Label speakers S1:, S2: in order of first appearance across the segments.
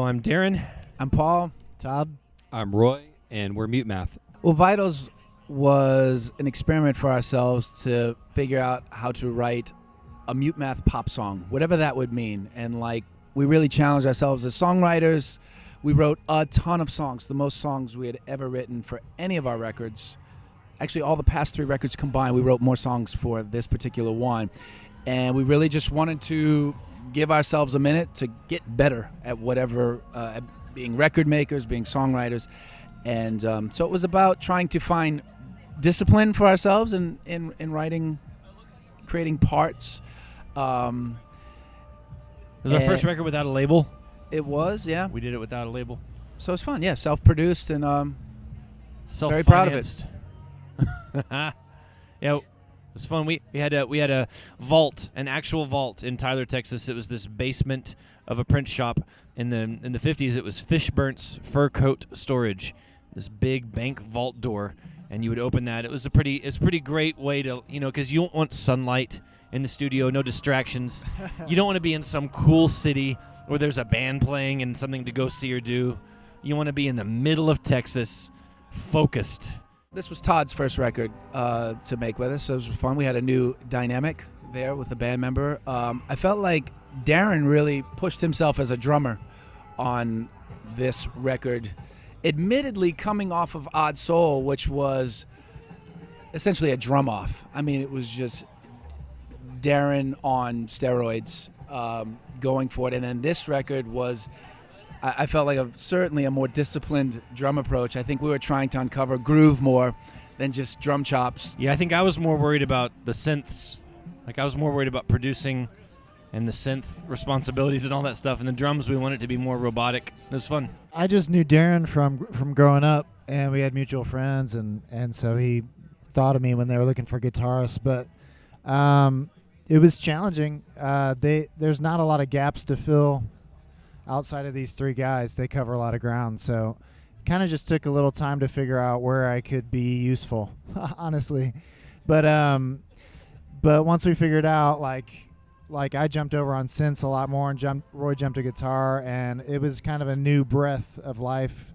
S1: I'm Darren.
S2: I'm Paul.
S3: Todd.
S4: I'm Roy, and we're Mutemath.
S2: Well, Vitals was an experiment for ourselves to figure out how to write a Mutemath pop song, whatever that would mean. And we really challenged ourselves as songwriters. We wrote a ton of songs, the most songs we had ever written for any of our records. Actually, all the past 3 records combined, we wrote more songs for this particular one. And we really just wanted to give ourselves a minute to get better at whatever, at being record makers, being songwriters. And so it was about trying to find discipline for ourselves in writing, creating parts.
S1: It was our first record without a label.
S2: It was, yeah.
S1: We did it without a label.
S2: So it's fun, yeah. Self-produced and very proud of it.
S1: Yeah, it was fun. We had a vault, an actual vault in Tyler, Texas. It was this basement of a print shop in the 50s. It was Fishburne's fur coat storage, this big bank vault door, and you would open that. It was a pretty great way to, because you don't want sunlight in the studio, no distractions. You don't want to be in some cool city where there's a band playing and something to go see or do. You want to be in the middle of Texas, focused.
S2: This was Todd's first record to make with us, so it was fun. We had a new dynamic there with the band member. I felt like Darren really pushed himself as a drummer on this record, admittedly coming off of Odd Soul, which was essentially a drum off. I mean, it was just Darren on steroids, going for it. And then this record was, I felt like certainly a more disciplined drum approach. I think we were trying to uncover groove more than just drum chops.
S1: Yeah, I think I was more worried about the synths. I was more worried about producing and the synth responsibilities and all that stuff. And the drums, we wanted to be more robotic. It was fun.
S3: I just knew Darren from growing up, and we had mutual friends, and so he thought of me when they were looking for guitarists. But it was challenging. There's not a lot of gaps to fill outside of these 3 guys. They cover a lot of ground, so kind of just took a little time to figure out where I could be useful, honestly. But once we figured out, like I jumped over on synths a lot more, and Roy jumped to guitar, and it was kind of a new breath of life.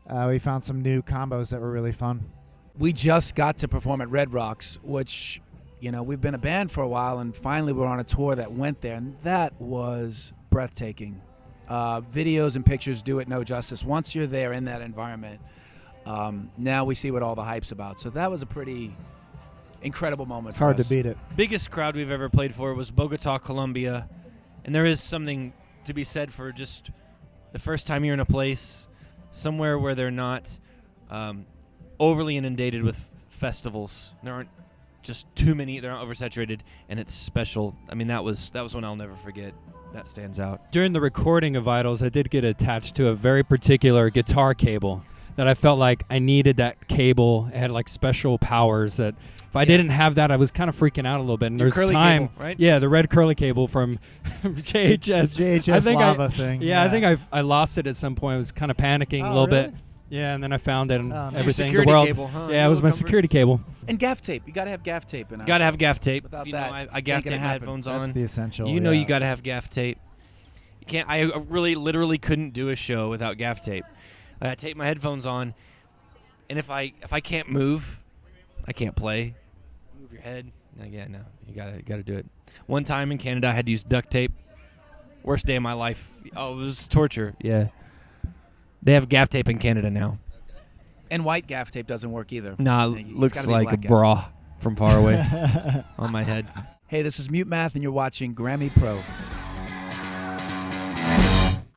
S3: We found some new combos that were really fun.
S2: We just got to perform at Red Rocks, which, we've been a band for a while, and finally we're on a tour that went there, and that was breathtaking. Videos and pictures do it no justice. Once you're there in that environment, now we see what all the hype's about. So that was a pretty incredible moment.
S3: It's hard to beat it.
S1: Biggest crowd we've ever played for was Bogota, Colombia. And there is something to be said for just the first time you're in a place, somewhere where they're not overly inundated with festivals. There aren't just too many. They're not oversaturated, and it's special. I mean, that was one I'll never forget. That stands out.
S4: During the recording of Vitals, I did get attached to a very particular guitar cable that I felt like I needed. That cable. It had special powers that if I didn't have that, I was kind of freaking out a little bit. And there's
S1: curly
S4: time,
S1: cable, right?
S4: Yeah, the red curly cable from JHS.
S3: It's the JHS lava thing.
S4: Yeah, I think I lost it at some point. I was kind of panicking a little bit. Yeah, and then I found it and everything.
S1: Security
S4: the world.
S1: Cable, huh?
S4: Yeah, it was my security cable.
S2: And gaff tape. You got to have gaff tape in.
S1: Got to have gaff tape.
S2: Without
S1: you
S2: that,
S1: know, I gaff tape my headphones on.
S3: That's the essential.
S1: You know, you got to have gaff tape. You can't. I really, literally couldn't do a show without gaff tape. I tape my headphones on, and if I can't move, I can't play. Move your head. Yeah, no, you gotta do it. One time in Canada, I had to use duct tape. Worst day of my life. Oh, it was torture. Yeah. They have gaff tape in Canada now.
S2: And white gaff tape doesn't work either.
S1: Nah, looks like a bra from far away on my head.
S2: Hey, this is Mutemath, and you're watching Grammy Pro.